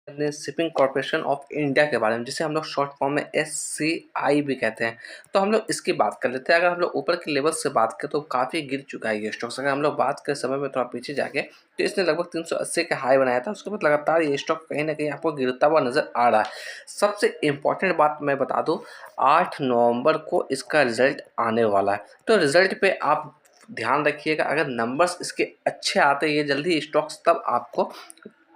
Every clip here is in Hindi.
ने शिपिंग कॉर्पोरेशन ऑफ इंडिया के बारे में, जिसे हम लोग शॉर्ट फॉर्म में SCI भी कहते हैं। तो हम लोग इसकी बात कर लेते हैं। अगर हम लोग ऊपर के लेवल से बात करें तो काफ़ी गिर चुका है ये स्टॉक्स। अगर हम लोग बात करें समय में थोड़ा पीछे जाके, तो इसने लगभग 380 का हाई बनाया था। उसके बाद लगातार ये स्टॉक कहीं ना कहीं आपको गिरता हुआ नजर आ रहा है। सबसे इंपॉर्टेंट बात मैं बता दूं, 8 नवंबर को इसका रिजल्ट आने वाला है। तो रिजल्ट पे आप ध्यान रखिएगा। अगर नंबर्स इसके अच्छे आते हैं, ये जल्दी स्टॉक्स तब आपको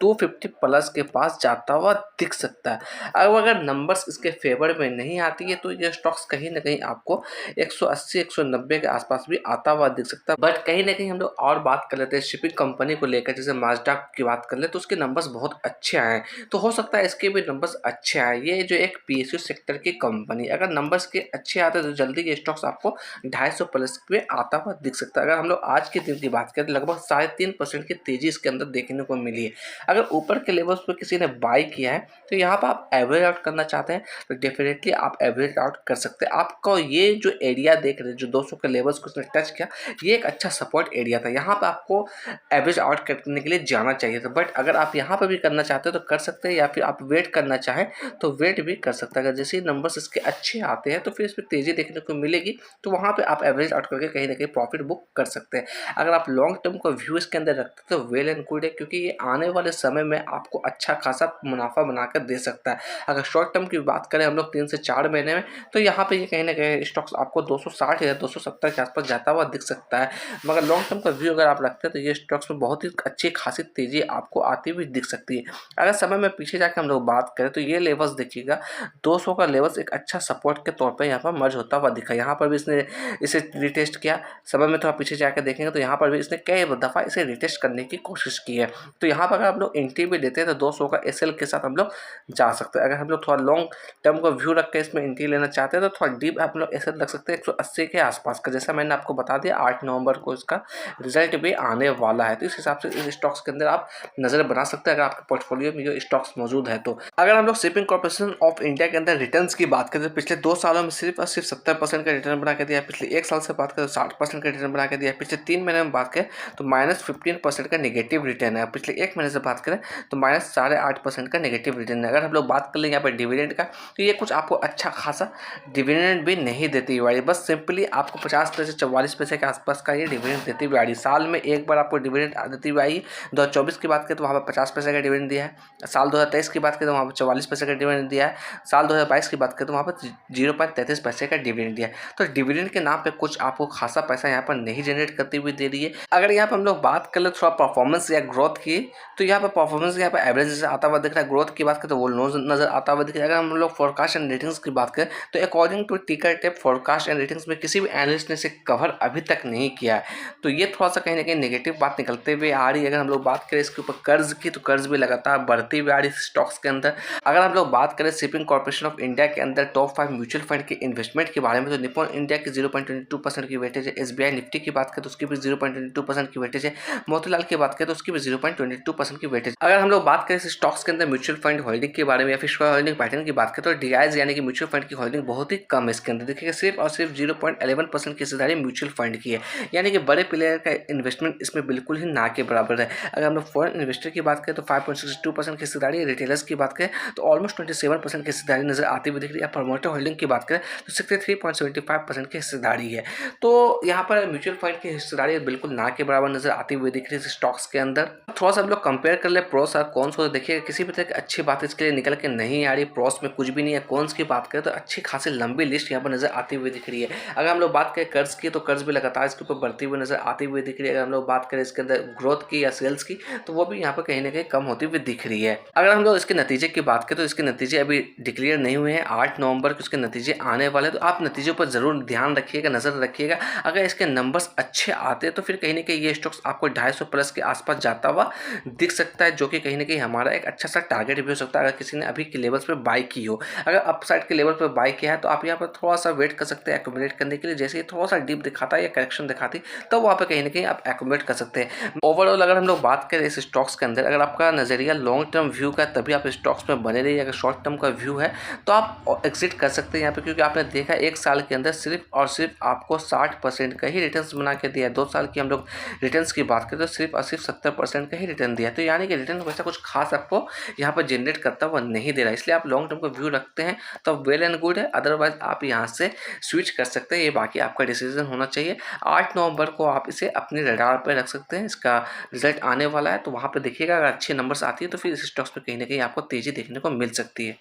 250 प्लस के पास जाता हुआ दिख सकता है। अब अगर नंबर्स इसके फेवर में नहीं आती है तो ये स्टॉक्स कहीं ना कहीं आपको 180 190 के आसपास भी आता हुआ दिख सकता है। बट कहीं ना कहीं हम लोग और बात कर लेते हैं शिपिंग कंपनी को लेकर। जैसे माजडा की बात कर ले तो उसके नंबर्स बहुत अच्छे आए हैं, तो हो सकता है इसके भी नंबर्स अच्छे आए। ये जो एक PSU सेक्टर की कंपनी, अगर नंबर्स के अच्छे आते हैं तो जल्दी ये स्टॉक्स आपको 250 प्लस पे आता हुआ दिख सकता है। अगर हम लोग आज के दिन की बात करें तो लगभग 3.5% की तेजी इसके अंदर देखने को मिली है। अगर ऊपर के लेवल्स पर किसी ने बाय किया है तो यहाँ पर आप एवरेज आउट करना चाहते हैं तो डेफिनेटली आप एवरेज आउट कर सकते हैं। आपको ये जो एरिया देख रहे हैं, जो 200 के लेवल्स को उसने टच किया, ये एक अच्छा सपोर्ट एरिया था। यहाँ पर आपको एवरेज आउट करने के लिए जाना चाहिए था। बट अगर आप यहाँ पर भी करना चाहते हो तो कर सकते हैं, या फिर आप वेट करना चाहें तो वेट भी कर सकते हैं। अगर जैसे नंबर्स इसके अच्छे आते हैं तो फिर इसमें तेजी देखने को मिलेगी, तो वहाँ पर आप एवरेज आउट करके कहीं ना कहीं प्रॉफिट बुक कर सकते हैं। अगर आप लॉन्ग टर्म का व्यू इसके अंदर रखते हैं तो वेल एंड गुड है, क्योंकि ये आने वाले समय में आपको अच्छा खासा मुनाफा बनाकर दे सकता है। अगर शॉर्ट टर्म की बात करें हम लोग 3 से 4 महीने में, तो यहाँ पे ये कहीं ना कहीं स्टॉक्स आपको 260 या 270 के आसपास जाता हुआ दिख सकता है। मगर लॉन्ग टर्म का व्यू अगर आप रखते हैं तो ये स्टॉक्स में बहुत ही अच्छी खासी तेजी आपको आती हुई दिख सकती है। अगर समय में पीछे जाकर हम लोग बात करें तो ये लेवल्स देखिएगा, 200 का लेवल्स एक अच्छा सपोर्ट के तौर पर यहाँ पर मर्ज होता हुआ दिखा। यहाँ पर भी इसने इसे रिटेस्ट किया। समय में थोड़ा पीछे जाकर देखेंगे तो यहाँ पर भी इसने कई दफ़ा इसे रिटेस्ट करने की कोशिश की है। तो यहाँ पर अगर हम लोग एंट्री भी देते हैं तो 200 का SL के साथ हम लोग जा सकते हैं। अगर हम लोग थोड़ा लॉन्ग टर्म का व्यू रख के इसमें एंट्री लेना चाहते हैं तो थोड़ा डीप हम लोग SL रख सकते हैं 180 के आसपास का। जैसा मैंने आपको बता दिया 8 नवंबर को इसका रिजल्ट भी आने वाला है, तो इस हिसाब से इस स्टॉक्स के अंदर आप नज़र बना सकते हैं अगर आपके पोर्टफोलियो में ये स्टॉक्स मौजूद है तो। अगर हम लोग शिपिंग कॉर्पोरेशन ऑफ इंडिया के अंदर रिटर्न्स की बात करें तो पिछले 2 सालों में सिर्फ और सिर्फ 70% का रिटर्न बना के दिया है। पिछले 1 साल से बात करें तो 60% का रिटर्न बना के दिया है। पिछले 3 महीने में बात करें तो -15% का नेगेटिव रिटर्न है। पिछले 1 महीने से बात करें तो -8.5% का नेगेटिव रिटर्न है। अगर हम लोग बात कर लें यहाँ पर डिविडेंड का, तो ये कुछ आपको अच्छा खासा डिविडेंड भी नहीं देती हुई आ रही, बस सिंपली आपको 50 पैसे 44 पैसे के आसपास का ये डिविडेंड देती हुई आ रही। साल में एक बार आपको डिविडेंड देती हुई आई। 2024 की बात करें तो वहाँ पर 50 पैसे का डिविडेंड दिया है। साल 2023 की बात करें तो वहाँ पर 44 पैसे का डिविडेंड दिया है। साल 2022 की बात करें तो वहाँ पर 0.33 पैसे का डिविडेंड दिया है। तो डिविडेंड के नाम पे कुछ आपको खासा पैसा यहाँ पर नहीं जनरेट करती हुई दे रही है। अगर यहाँ पर हम लोग बात कर ले थोड़ा परफॉर्मेंस या ग्रोथ की, तो यहाँ पर परफॉर्मेंस यहाँ पर एवरेज आता हुआ दिख रहा है। ग्रोथ की बात करें तो वो लो नजर आता हुआ दिख रहा है। अगर हम लोग फोरकास्ट एंड रेटिंग्स की बात करें तो according to ticker tape forecast and ratings में किसी भी एनालिस्ट ने इसे कवर अभी तक नहीं किया है, तो ये थोड़ा सा कहीं ना कहीं नेगेटिव बात निकलते हुए आ रही है। अगर हम लोग बात करें इसके ऊपर कर्ज की, तो कर्ज भी लगातार बढ़ती हुई आ रही है स्टॉक्स के अंदर। अगर हम लोग बात करें शिपिंग कॉर्पोरेशन ऑफ इंडिया के अंदर टॉप 5 म्यूचुअल फंड के इन्वेस्टमेंट के बारे में, तो निप्पॉन इंडिया की 0.22% की वेटेज है। SBI निफ्टी की बात करें तो उसकी भी 0.22% की वेटेज है। मोतीलाल की बात करें तो उसकी भी 0.22% की वेटेज। अगर हम लोग बात करें स्टॉक्स के अंदर म्यूचुअल फंड होल्डिंग के बारे में या फिर होल्डिंग पैटर्न की बात करें तो DIs यानी कि म्यूचुअल फंड की होल्डिंग बहुत ही कम है। इसके अंदर देखिएगा सिर्फ और सिर्फ 0.11% की हिस्सेदारी म्यूचुअल फंड की है, यानी कि बड़े प्लेयर का इन्वेस्टमेंट इसमें बिल्कुल ही ना के बराबर है। अगर हम लोग फॉरेन इन्वेस्टर की बात करें तो 5.62% की हिस्सेदारी, रिटेलर्स की बात करें तो ऑलमोस्ट 27% की हिस्सेदारी नजर आती हुई दिख रही है। प्रमोटर होल्डिंग की बात करें तो 63.75% की हिस्सेदारी है। तो यहाँ पर म्यूचुअल फंड की हिस्सेदारी बिल्कुल ना के बराबर नजर आती हुई दिख रही है स्टॉक्स के अंदर। थोड़ा सा हम लोग कंपेयर कर ले प्रोस और कॉन्स को, देखिए किसी भी तरह की अच्छी बात इसके लिए निकल के नहीं आ रही। प्रोस में कुछ भी नहीं है। कॉन्स की बात करें तो अच्छी खासी लंबी लिस्ट यहाँ पर नजर आती हुई दिख रही है। अगर हम लोग बात करें कर्ज की, तो कर्ज भी लगातार इसके ऊपर बढ़ती हुई नजर आती हुई दिख रही है। अगर हम लोग बात करें इसके अंदर ग्रोथ की या सेल्स की, तो वो भी यहाँ पर कहीं ना कहीं कम होती हुई दिख रही है। अगर हम लोग इसके नतीजे की बात करें तो इसके नतीजे अभी डिक्लेयर नहीं हुए हैं। 8 नवंबर को इसके नतीजे आने वाले, तो आप नतीजों पर जरूर ध्यान रखिएगा, नजर रखिएगा। अगर इसके नंबर्स अच्छे आते हैं तो फिर कहीं ना कहीं ये स्टॉक्स आपको 250 प्लस के आसपास जाता हुआ दिख सकता है, जो कि कहीं ना कहीं हमारा एक अच्छा सा टारगेट भी हो सकता है अगर किसी ने अभी के लेवल्स पर बाई की हो। अगर अपसाइड के लेवल पर बाई किया है तो आप यहाँ पर थोड़ा सा वेट कर सकते हैं एक्यूमुलेट करने के लिए। जैसे ही थोड़ा सा डीप दिखाता है या करेक्शन दिखाती तो वहाँ पर कहीं ना कहीं आप एक्यूमुलेट कर सकते हैं। ओवरऑल अगर हम लोग बात करें इस स्टॉक्स के अंदर, अगर आपका नजरिया लॉन्ग टर्म व्यू का, तभी आप स्टॉक्स में बने रहिए। अगर शॉर्ट टर्म का व्यू है तो आप एग्जिट कर सकते हैं यहाँ पे, क्योंकि आपने देखा 1 साल के अंदर सिर्फ और सिर्फ आपको 60% का ही रिटर्न बना के दिया है। 2 साल की हम लोग रिटर्न की बात करें तो सिर्फ और सिर्फ 70% का ही रिटर्न दिया है। तो यानी नहीं कि रिटर्न वैसा कुछ खास आपको यहाँ पर जनरेट करता हुआ नहीं दे रहा है, इसलिए आप लॉन्ग टर्म का व्यू रखते हैं तो वेल एंड गुड है, अदरवाइज आप यहाँ से स्विच कर सकते हैं, ये बाकी आपका डिसीजन होना चाहिए। 8 नवंबर को आप इसे अपने रडार पर रख सकते हैं, इसका रिजल्ट आने वाला है तो वहाँ पर देखिएगा, अगर अच्छे नंबर्स आती है तो फिर इस स्टॉक्स पर कहीं ना कहीं आपको तेज़ी देखने को मिल सकती है।